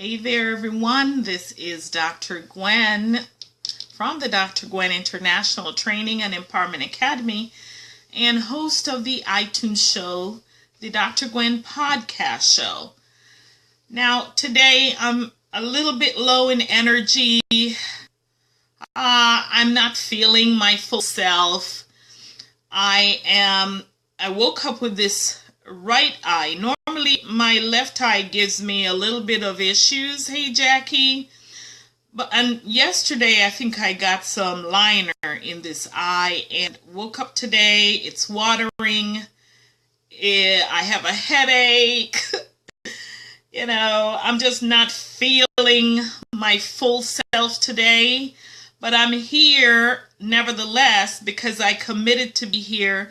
Hey there, everyone. This is Dr. Gwen from the Dr. Gwen International Training and Empowerment Academy and host of the iTunes show, the Dr. Gwen Podcast Show. Now, today I'm a little bit low in energy. I'm not feeling my full self. I woke up with this right eye. Normally my left eye gives me a little bit of issues. Hey Jackie. And yesterday I think I got some liner in this eye and woke up today. It's watering. I have a headache. I'm just not feeling my full self today. But I'm here nevertheless because I committed to be here.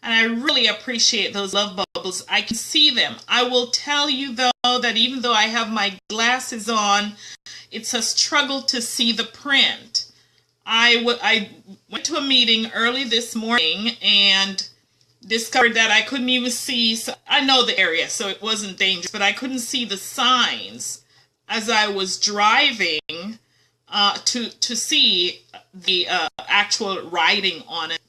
And I really appreciate those love bubbles. I can see them. I will tell you, though, that even though I have my glasses on, it's a struggle to see the print. I went to a meeting early this morning and discovered that I couldn't even see. I know the area, so it wasn't dangerous, but I couldn't see the signs as I was driving to see the actual writing on it.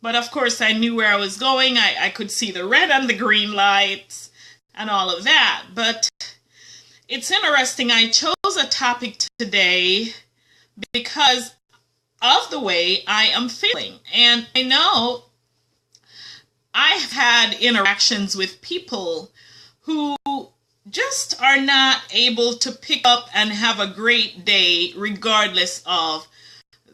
But of course, I knew where I was going. I could see the red and the green lights and all of that. But it's interesting. I chose a topic today because of the way I am feeling. And I know I've had interactions with people who just are not able to pick up and have a great day regardless of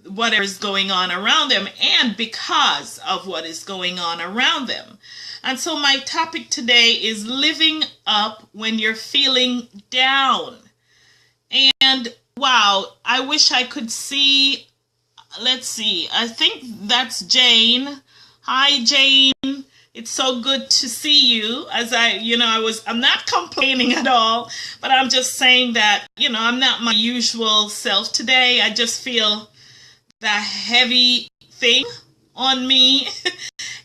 whatever is going on around them and because of what is going on around them. And so my topic today is living up when you're feeling down. And wow, I wish I could see, let's see, I think that's Jane. Hi Jane, it's so good to see you. I'm not complaining at all, but I'm just saying that, I'm not my usual self today. I just feel the heavy thing on me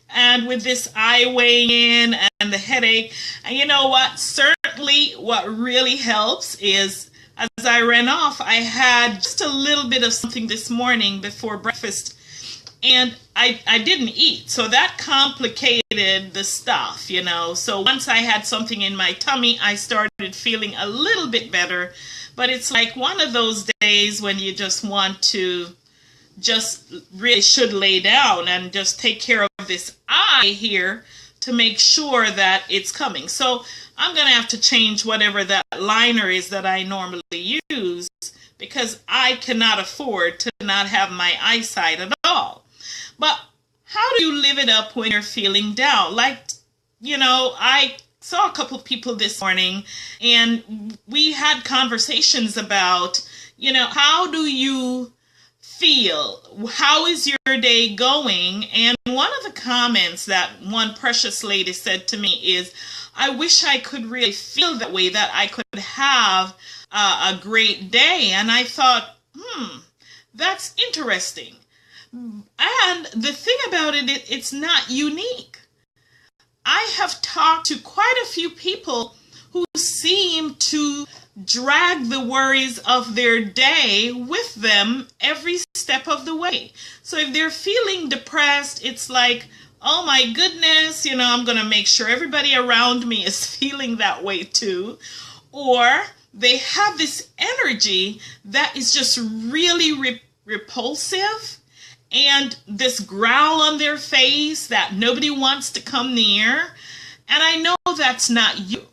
and with this eye weighing in and the headache. And you know what? Certainly what really helps is as I ran off, I had just a little bit of something this morning before breakfast and I didn't eat. So that complicated the stuff, So once I had something in my tummy, I started feeling a little bit better. But it's like one of those days when you just want to just really should lay down and just take care of this eye here to make sure that it's coming. So I'm going to have to change whatever that liner is that I normally use because I cannot afford to not have my eyesight at all. But how do you live it up when you're feeling down? I saw a couple people this morning and we had conversations about, how do you feel? How is your day going? And one of the comments that one precious lady said to me is, I wish I could really feel that way, that I could have a great day. And I thought, that's interesting. And the thing about it's not unique. I have talked to quite a few people who seem to drag the worries of their day with them every step of the way. So if they're feeling depressed, it's like, oh my goodness, I'm going to make sure everybody around me is feeling that way too. Or they have this energy that is just really repulsive and this growl on their face that nobody wants to come near. And I know that's not you.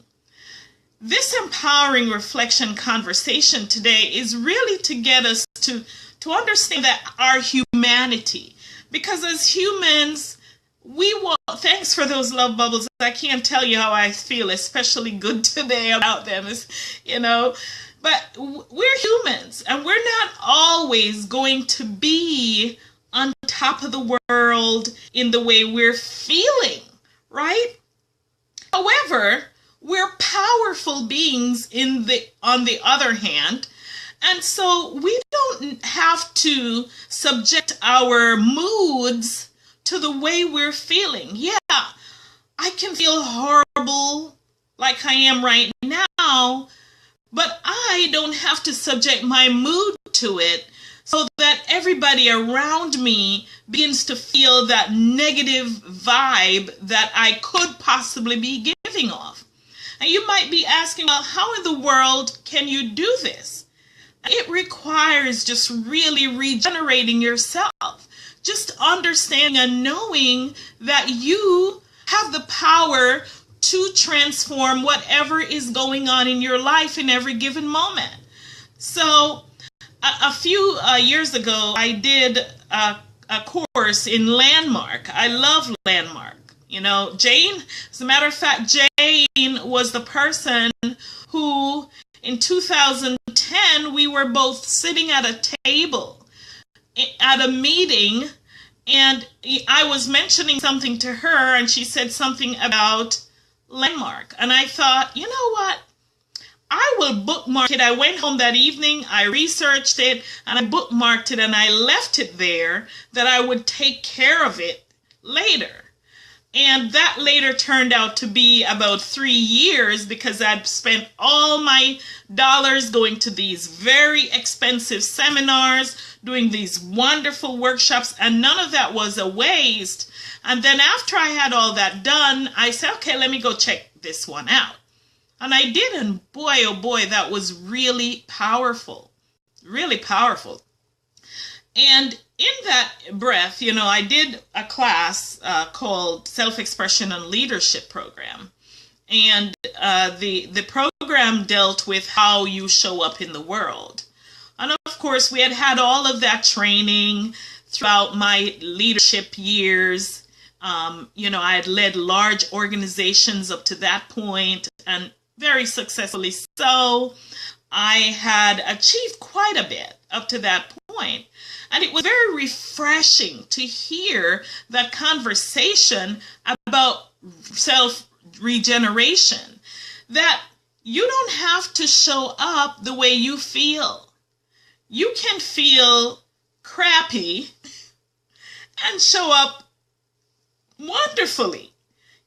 This empowering reflection conversation today is really to get us to understand that our humanity, because as humans, thanks for those love bubbles. I can't tell you how I feel especially good today about them, but we're humans and we're not always going to be on top of the world in the way we're feeling, right? However, we're powerful beings on the other hand, and so we don't have to subject our moods to the way we're feeling. Yeah, I can feel horrible like I am right now, but I don't have to subject my mood to it so that everybody around me begins to feel that negative vibe that I could possibly be giving off. And you might be asking, well, how in the world can you do this? It requires just really regenerating yourself, just understanding and knowing that you have the power to transform whatever is going on in your life in every given moment. So a few years ago, I did a course in Landmark. I love Landmark. You know, Jane, as a matter of fact, Jane was the person who in 2010, we were both sitting at a table at a meeting, and I was mentioning something to her, and she said something about Landmark. And I thought, you know what? I will bookmark it. I went home that evening, I researched it, and I bookmarked it, and I left it there that I would take care of it later. And that later turned out to be about 3 years because I'd spent all my dollars going to these very expensive seminars, doing these wonderful workshops, and none of that was a waste. And then after I had all that done, I said, okay, let me go check this one out. And I did, and boy, oh boy, that was really powerful, really powerful. And in that breath, you know, I did a class called Self-Expression and Leadership Program. And the program dealt with how you show up in the world. And of course, we had all of that training throughout my leadership years. You know, I had led large organizations up to that point, and very successfully so. I had achieved quite a bit up to that point. And it was very refreshing to hear that conversation about self-regeneration, that you don't have to show up the way you feel. You can feel crappy and show up wonderfully.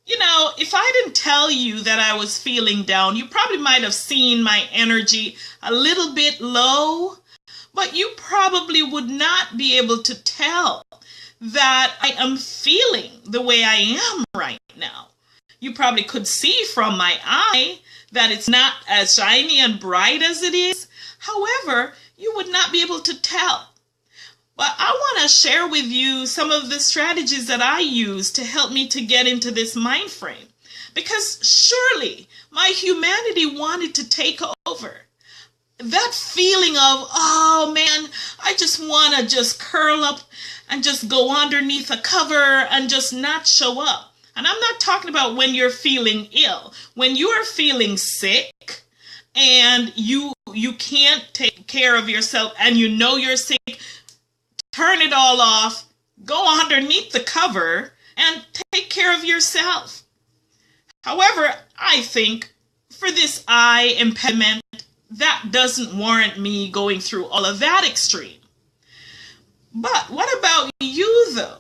You know, if I didn't tell you that I was feeling down, you probably might have seen my energy a little bit low, but you probably would not be able to tell that I am feeling the way I am right now. You probably could see from my eye that it's not as shiny and bright as it is. However, you would not be able to tell. But I want to share with you some of the strategies that I use to help me to get into this mind frame. Because surely my humanity wanted to take over. That feeling of, oh man, I just want to just curl up and just go underneath a cover and just not show up. And I'm not talking about when you're feeling ill. When you are feeling sick and you can't take care of yourself and you know you're sick, turn it all off, go underneath the cover, and take care of yourself. However, I think for this eye impediment, that doesn't warrant me going through all of that extreme. But what about you, though?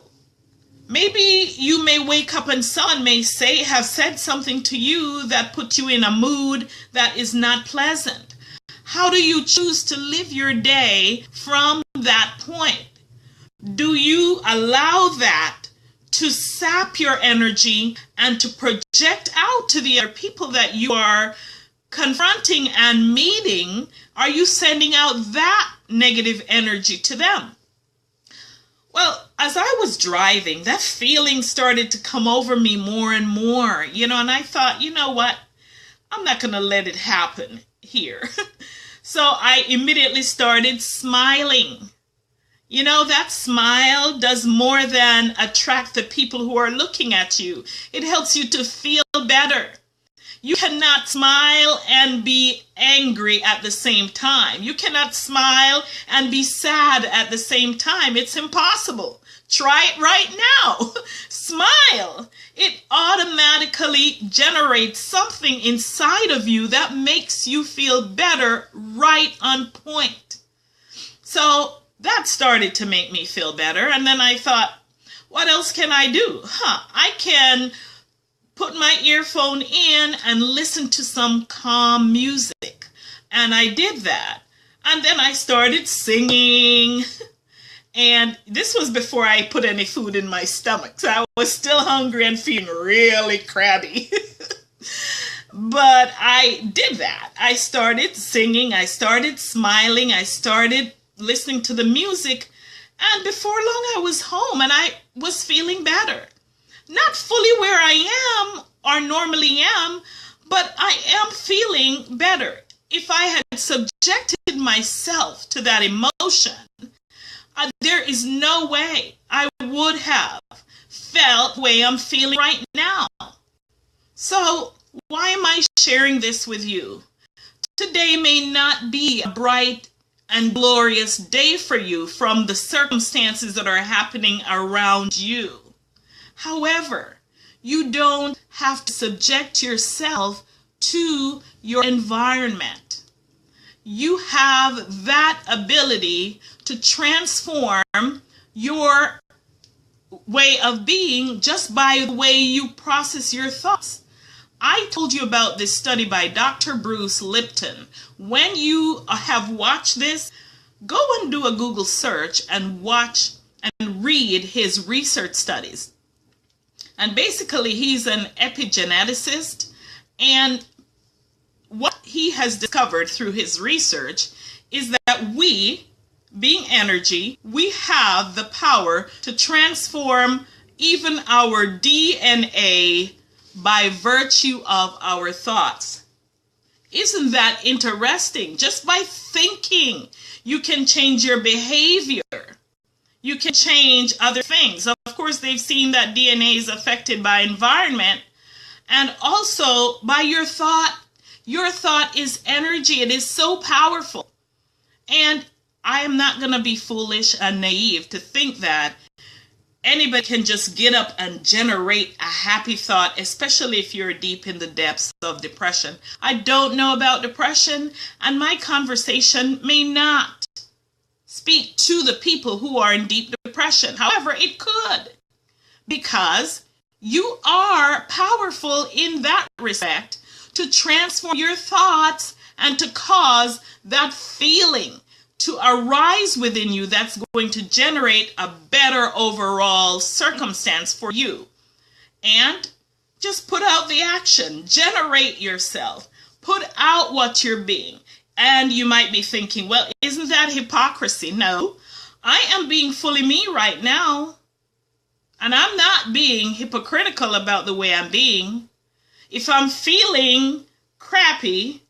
Maybe you may wake up and someone may have said something to you that put you in a mood that is not pleasant. How do you choose to live your day from that point? Do you allow that to sap your energy and to project out to the other people that you are confronting and meeting? Are you sending out that negative energy to them? Well, as I was driving, that feeling started to come over me more and more, you know, and I thought, you know what? I'm not going to let it happen here. So I immediately started smiling. You know, that smile does more than attract the people who are looking at you. It helps you to feel better. You cannot smile and be angry at the same time. You cannot smile and be sad at the same time. It's impossible. Try it right now. Smile. It automatically generates something inside of you that makes you feel better right on point. So that started to make me feel better. And then I thought, what else can I do? I can put my earphone in and listen to some calm music And I did that. And then I started singing. And this was before I put any food in my stomach. So I was still hungry and feeling really crabby. But I did that. I started singing. I started smiling. I started listening to the music. And before long, I was home and I was feeling better. Not fully where I am or normally am, but I am feeling better. If I had subjected myself to that emotion, there is no way I would have felt the way I'm feeling right now. So why am I sharing this with you? Today may not be a bright and glorious day for you from the circumstances that are happening around you. However, you don't have to subject yourself to your environment. You have that ability to transform your way of being just by the way you process your thoughts. I told you about this study by Dr. Bruce Lipton. When you have watched this, go and do a Google search and watch and read his research studies. And basically, he's an epigeneticist, and what he has discovered through his research is that we, being energy, we have the power to transform even our DNA by virtue of our thoughts. Isn't that interesting? Just by thinking, you can change your behavior. You can change other things. Of course, they've seen that DNA is affected by environment and also by your thought. Your thought is energy. It is so powerful. And I am not going to be foolish and naive to think that anybody can just get up and generate a happy thought, especially if you're deep in the depths of depression. I don't know about depression, and my conversation may not speak to the people who are in deep depression. However, it could, because you are powerful in that respect to transform your thoughts and to cause that feeling to arise within you that's going to generate a better overall circumstance for you. And just put out the action. Generate yourself. Put out what you're being. And you might be thinking, well, isn't that hypocrisy? No, I am being fully me right now. And I'm not being hypocritical about the way I'm being. If I'm feeling crappy,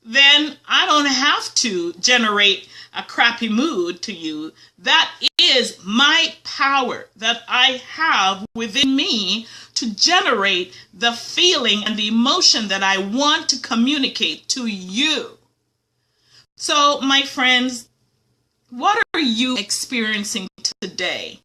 then I don't have to generate a crappy mood to you. That is my power that I have within me to generate the feeling and the emotion that I want to communicate to you. So, my friends, what are you experiencing today?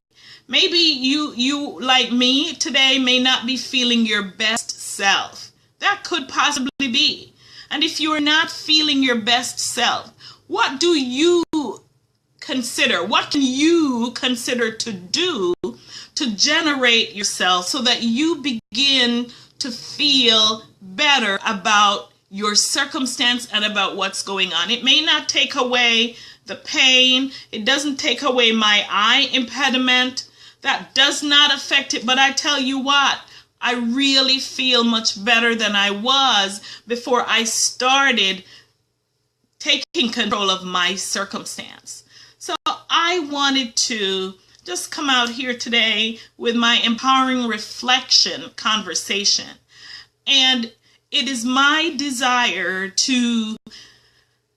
Maybe you, like me, today may not be feeling your best self. That could possibly be. And if you are not feeling your best self, what do you consider? What can you consider to do to generate yourself so that you begin to feel better about your circumstance and about what's going on? It may not take away the pain. It doesn't take away my eye impediment. That does not affect it. But I tell you what, I really feel much better than I was before I started taking control of my circumstance. So I wanted to just come out here today with my empowering reflection conversation. And it is my desire to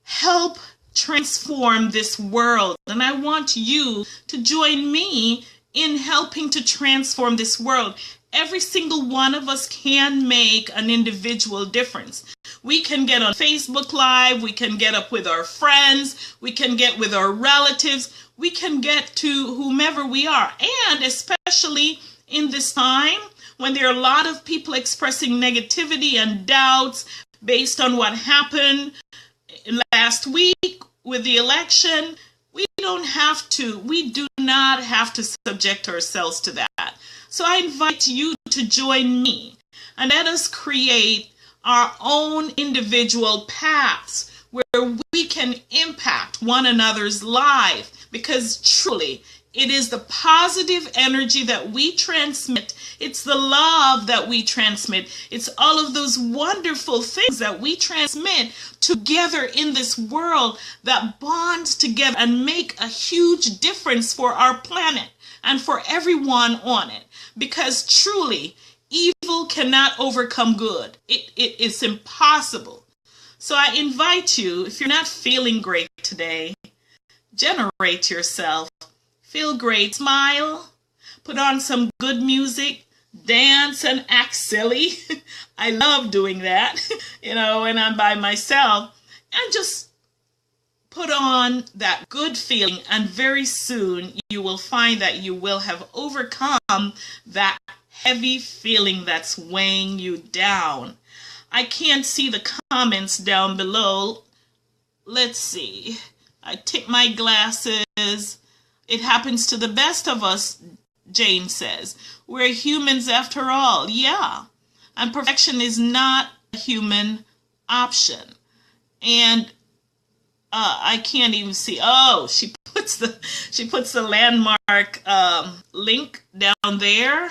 help transform this world. And I want you to join me in helping to transform this world. Every single one of us can make an individual difference. We can get on Facebook Live, we can get up with our friends, we can get with our relatives, we can get to whomever we are. And especially in this time when there are a lot of people expressing negativity and doubts based on what happened last week with the election, we do not have to subject ourselves to that. So I invite you to join me and let us create our own individual paths where we can impact one another's life, because truly it is the positive energy that we transmit. It's the love that we transmit. It's all of those wonderful things that we transmit together in this world that bonds together and make a huge difference for our planet and for everyone on it. Because truly, evil cannot overcome good. It's impossible. So I invite you, if you're not feeling great today, generate yourself. Feel great, smile, put on some good music, dance and act silly. I love doing that, when I'm by myself, and just put on that good feeling, and very soon you will find that you will have overcome that heavy feeling that's weighing you down. I can't see the comments down below. Let's see. I take my glasses. It happens to the best of us, Jane says. We're humans after all. Yeah. And perfection is not a human option. And I can't even see. Oh, she puts the landmark link down there.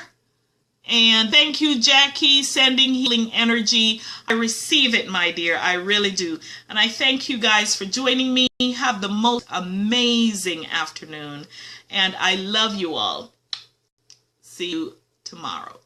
And thank you, Jackie, sending healing energy. I receive it, my dear. I really do. And I thank you guys for joining me. Have the most amazing afternoon. And I love you all. See you tomorrow.